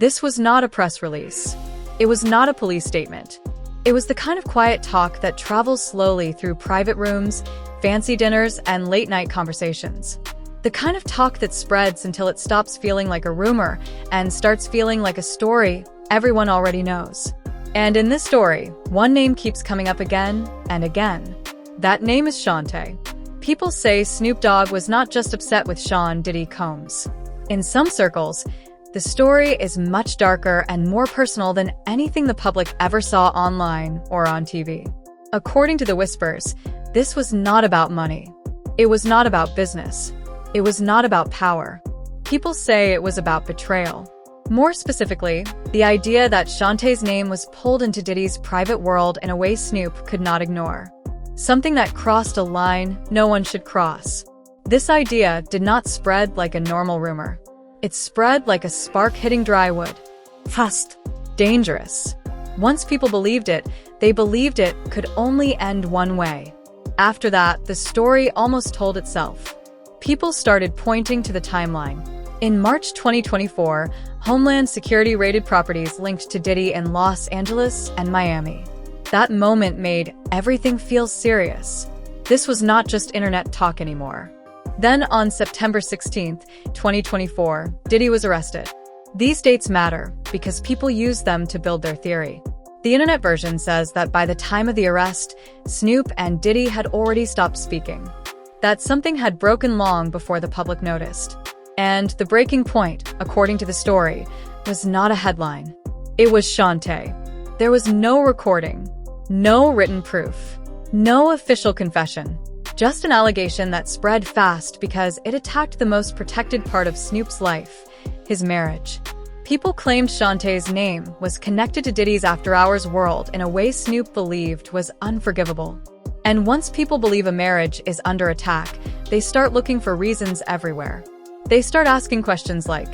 This was not a press release. It was not a police statement. It was the kind of quiet talk that travels slowly through private rooms, fancy dinners, and late-night conversations. The kind of talk that spreads until it stops feeling like a rumor and starts feeling like a story everyone already knows. And in this story, one name keeps coming up again and again. That name is Shantae. People say Snoop Dogg was not just upset with Sean Diddy Combs. In some circles, the story is much darker and more personal than anything the public ever saw online or on TV. According to the whispers, this was not about money. It was not about business. It was not about power. People say it was about betrayal. More specifically, the idea that Shantae's name was pulled into Diddy's private world in a way Snoop could not ignore. Something that crossed a line no one should cross. This idea did not spread like a normal rumor. It spread like a spark hitting dry wood. Fast. Dangerous. Once people believed it, they believed it could only end one way. After that, the story almost told itself. People started pointing to the timeline. In March 2024, Homeland Security raided properties linked to Diddy in Los Angeles and Miami. That moment made everything feel serious. This was not just internet talk anymore. Then on September 16, 2024, Diddy was arrested. These dates matter because people use them to build their theory. The internet version says that by the time of the arrest, Snoop and Diddy had already stopped speaking. That something had broken long before the public noticed. And the breaking point, according to the story, was not a headline. It was Shantae. There was no recording, no written proof, no official confession. Just an allegation that spread fast because it attacked the most protected part of Snoop's life, his marriage. People claimed Shantae's name was connected to Diddy's after-hours world in a way Snoop believed was unforgivable. And once people believe a marriage is under attack, they start looking for reasons everywhere. They start asking questions like,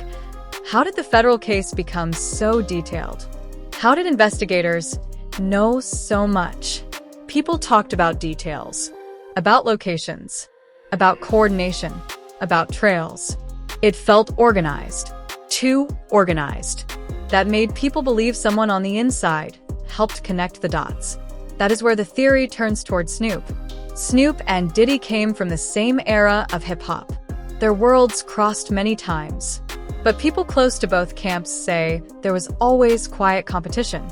how did the federal case become so detailed? How did investigators know so much? People talked about details. About locations, about coordination, about trails. It felt organized, too organized. That made people believe someone on the inside helped connect the dots. That is where the theory turns toward Snoop. Snoop and Diddy came from the same era of hip-hop. Their worlds crossed many times. But people close to both camps say there was always quiet competition.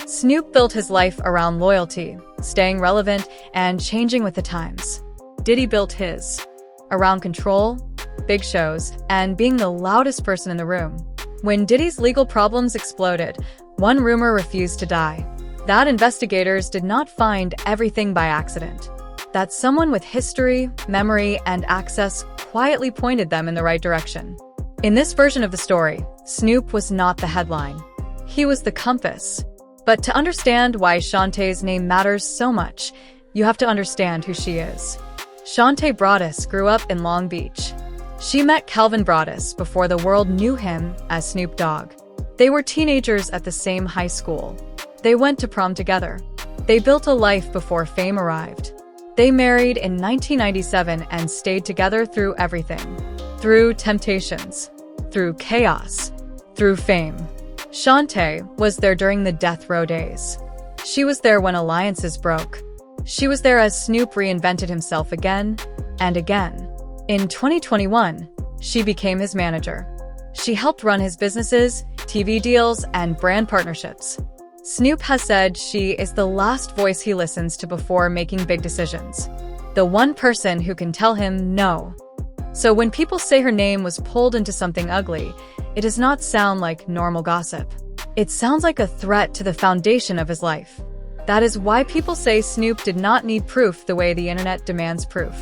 Snoop built his life around loyalty, staying relevant and changing with the times. Diddy built his around control, big shows, and being the loudest person in the room. When Diddy's legal problems exploded, one rumor refused to die. That investigators did not find everything by accident. That someone with history, memory, and access quietly pointed them in the right direction. In this version of the story, Snoop was not the headline. He was the compass. But to understand why Shantae's name matters so much, you have to understand who she is. Shantae Broaddus grew up in Long Beach. She met Calvin Broaddus before the world knew him as Snoop Dogg. They were teenagers at the same high school. They went to prom together. They built a life before fame arrived. They married in 1997 and stayed together through everything. Through temptations, through chaos, through fame. Shantae was there during the death row days. She was there when alliances broke. She was there as Snoop reinvented himself again and again. In 2021, she became his manager. She helped run his businesses, TV deals, and brand partnerships. Snoop has said she is the last voice he listens to before making big decisions. The one person who can tell him no. So when people say her name was pulled into something ugly, it does not sound like normal gossip. It sounds like a threat to the foundation of his life. That is why people say Snoop did not need proof the way the internet demands proof.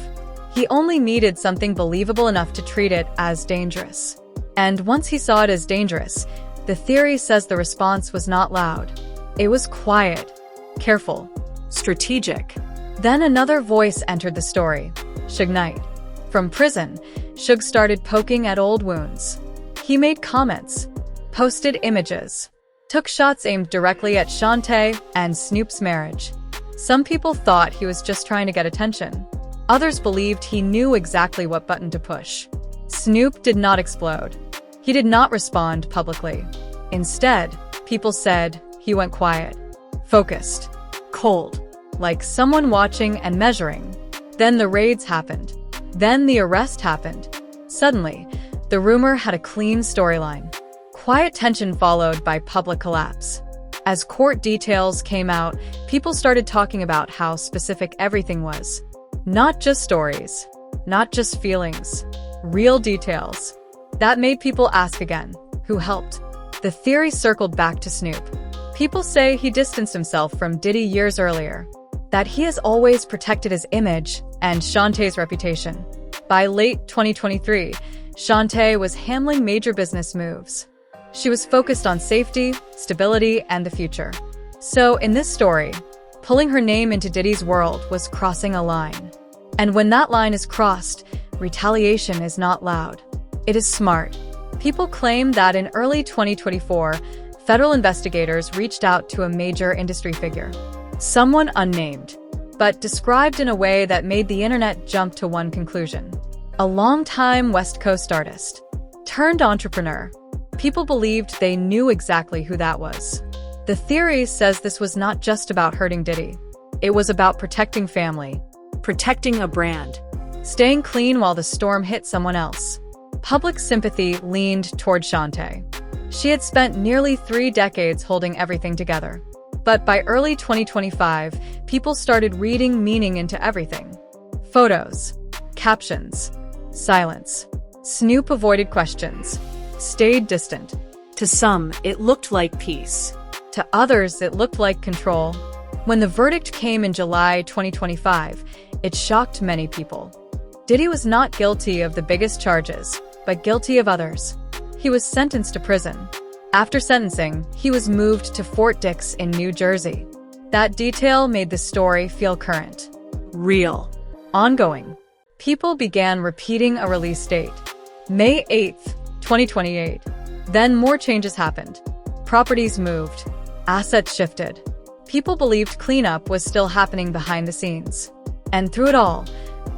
He only needed something believable enough to treat it as dangerous. And once he saw it as dangerous, the theory says the response was not loud. It was quiet, careful, strategic. Then another voice entered the story, Suge Knight. From prison, Suge started poking at old wounds. He made comments, posted images, took shots aimed directly at Shantae and Snoop's marriage. Some people thought he was just trying to get attention. Others believed he knew exactly what button to push. Snoop did not explode. He did not respond publicly. Instead, people said he went quiet, focused, cold, like someone watching and measuring. Then the raids happened. Then the arrest happened. Suddenly, the rumor had a clean storyline. Quiet tension followed by public collapse. As court details came out, people started talking about how specific everything was. Not just stories, not just feelings, real details. That made people ask again, who helped? The theory circled back to Snoop. People say he distanced himself from Diddy years earlier, that he has always protected his image and Shantae's reputation. By late 2023, Shantae was handling major business moves. She was focused on safety, stability, and the future. So, in this story, pulling her name into Diddy's world was crossing a line. And when that line is crossed, retaliation is not loud. It is smart. People claim that in early 2024, federal investigators reached out to a major industry figure, someone unnamed, but described in a way that made the internet jump to one conclusion. A longtime West Coast artist, turned entrepreneur. People believed they knew exactly who that was. The theory says this was not just about hurting Diddy. It was about protecting family, protecting a brand, staying clean while the storm hit someone else. Public sympathy leaned toward Shantae. She had spent nearly 3 decades holding everything together. But by early 2025, people started reading meaning into everything. Photos, captions, silence. Snoop avoided questions, stayed distant. To some, it looked like peace. To others, it looked like control. When the verdict came in July 2025, it shocked many people. Diddy was not guilty of the biggest charges, but guilty of others. He was sentenced to prison. After sentencing, he was moved to Fort Dix in New Jersey. That detail made the story feel current, real, ongoing. People began repeating a release date, May 8th, 2028. Then more changes happened. Properties moved, assets shifted. People believed cleanup was still happening behind the scenes. And through it all,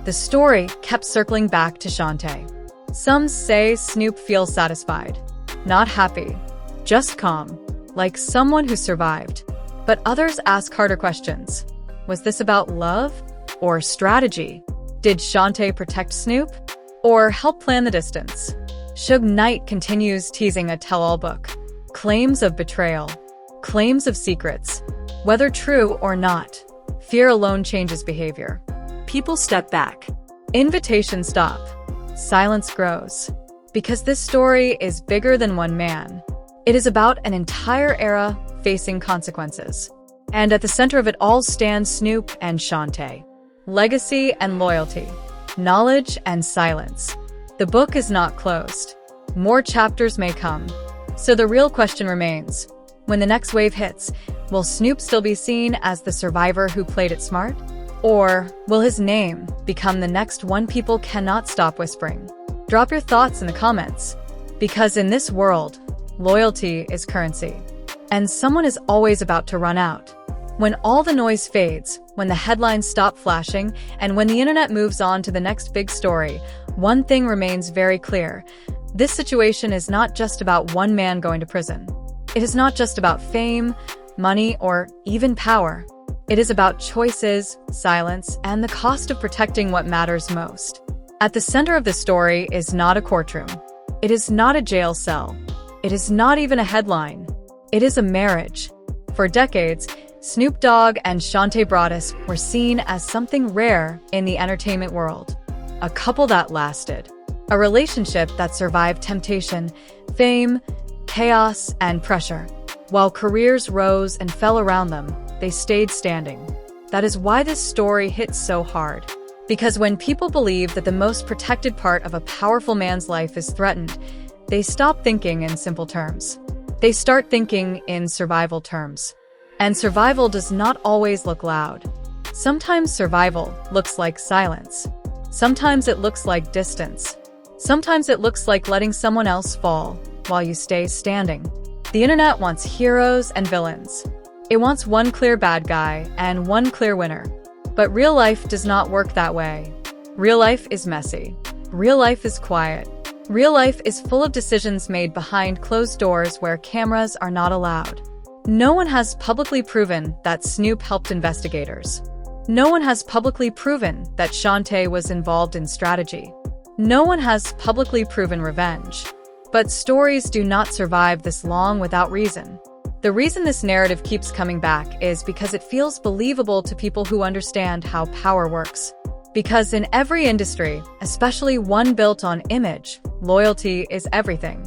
the story kept circling back to Shantae. Some say Snoop feels satisfied, not happy, just calm, like someone who survived. But others ask harder questions. Was this about love or strategy? Did Shantae protect Snoop or help plan the distance? Suge Knight continues teasing a tell-all book. Claims of betrayal, claims of secrets. Whether true or not, fear alone changes behavior. People step back. Invitations stop. Silence grows. Because this story is bigger than one man. It is about an entire era facing consequences. And at the center of it all stands Snoop and Shantae. Legacy and loyalty. Knowledge and silence. The book is not closed. More chapters may come. So the real question remains. When the next wave hits, will Snoop still be seen as the survivor who played it smart? Or will his name become the next one people cannot stop whispering? Drop your thoughts in the comments. Because in this world, loyalty is currency. And someone is always about to run out. When all the noise fades, when the headlines stop flashing, and when the internet moves on to the next big story, one thing remains very clear. This situation is not just about one man going to prison. It is not just about fame, money, or even power. It is about choices, silence, and the cost of protecting what matters most. At the center of the story is not a courtroom. It is not a jail cell. It is not even a headline. It is a marriage. For decades, Snoop Dogg and Shantae Broaddus were seen as something rare in the entertainment world. A couple that lasted. A relationship that survived temptation, fame, chaos, and pressure. While careers rose and fell around them, they stayed standing. That is why this story hits so hard. Because when people believe that the most protected part of a powerful man's life is threatened, they stop thinking in simple terms. They start thinking in survival terms. And survival does not always look loud. Sometimes survival looks like silence. Sometimes it looks like distance. Sometimes it looks like letting someone else fall while you stay standing. The internet wants heroes and villains. It wants one clear bad guy and one clear winner. But real life does not work that way. Real life is messy. Real life is quiet. Real life is full of decisions made behind closed doors where cameras are not allowed. No one has publicly proven that Snoop helped investigators. No one has publicly proven that Shantae was involved in strategy. No one has publicly proven revenge. But stories do not survive this long without reason. The reason this narrative keeps coming back is because it feels believable to people who understand how power works. Because in every industry, especially one built on image, loyalty is everything.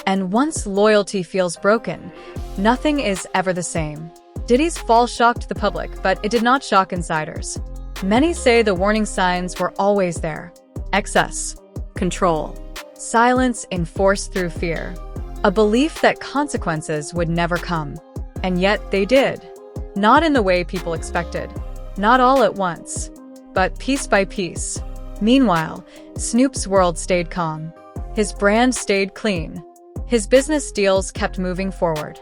And once loyalty feels broken, nothing is ever the same. Diddy's fall shocked the public, but it did not shock insiders. Many say the warning signs were always there. Excess, control, silence enforced through fear. A belief that consequences would never come. And yet they did. Not in the way people expected. Not all at once. But piece by piece. Meanwhile, Snoop's world stayed calm. His brand stayed clean. His business deals kept moving forward.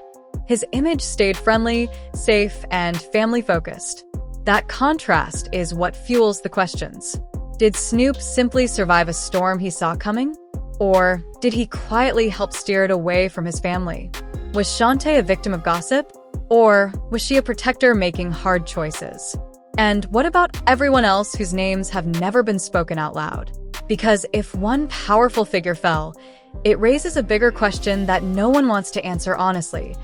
His image stayed friendly, safe, and family-focused. That contrast is what fuels the questions. Did Snoop simply survive a storm he saw coming? Or did he quietly help steer it away from his family? Was Shantae a victim of gossip? Or was she a protector making hard choices? And what about everyone else whose names have never been spoken out loud? Because if one powerful figure fell, it raises a bigger question that no one wants to answer honestly.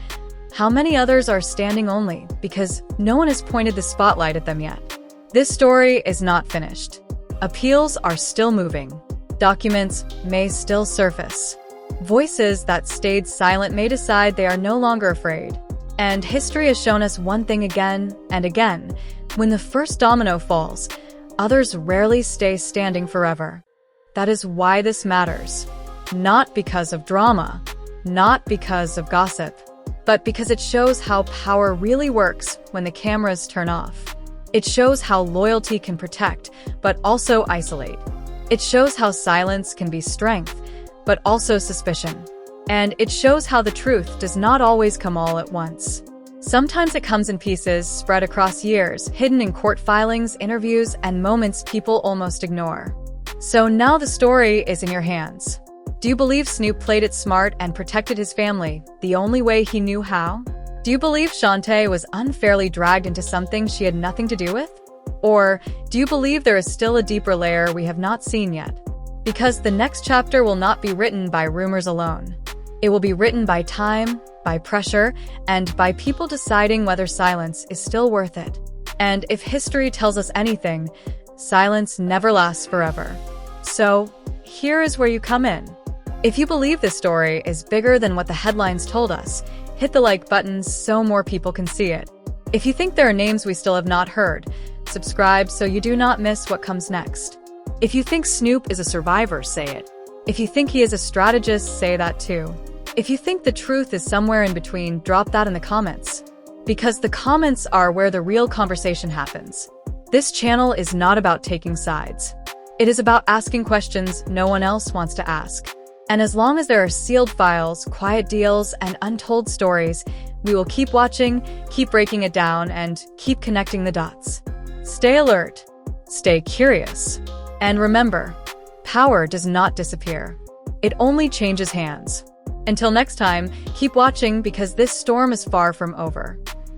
How many others are standing only because no one has pointed the spotlight at them yet? This story is not finished. Appeals are still moving. Documents may still surface. Voices that stayed silent may decide they are no longer afraid. And history has shown us one thing again and again. When the first domino falls, others rarely stay standing forever. That is why this matters. Not because of drama, not because of gossip, but because it shows how power really works when the cameras turn off. It shows how loyalty can protect, but also isolate. It shows how silence can be strength, but also suspicion. And it shows how the truth does not always come all at once. Sometimes it comes in pieces, spread across years, hidden in court filings, interviews, and moments people almost ignore. So now the story is in your hands. Do you believe Snoop played it smart and protected his family the only way he knew how? Do you believe Shantae was unfairly dragged into something she had nothing to do with? Or do you believe there is still a deeper layer we have not seen yet? Because the next chapter will not be written by rumors alone. It will be written by time, by pressure, and by people deciding whether silence is still worth it. And if history tells us anything, silence never lasts forever. So, here is where you come in. If you believe this story is bigger than what the headlines told us, hit the like button so more people can see it. If you think there are names we still have not heard, subscribe so you do not miss what comes next. If you think Snoop is a survivor, say it. If you think he is a strategist, say that too. If you think the truth is somewhere in between, drop that in the comments. Because the comments are where the real conversation happens. This channel is not about taking sides. It is about asking questions no one else wants to ask. And as long as there are sealed files, quiet deals, and untold stories, we will keep watching, keep breaking it down, and keep connecting the dots. Stay alert, stay curious, and remember, power does not disappear. It only changes hands. Until next time, keep watching because this storm is far from over.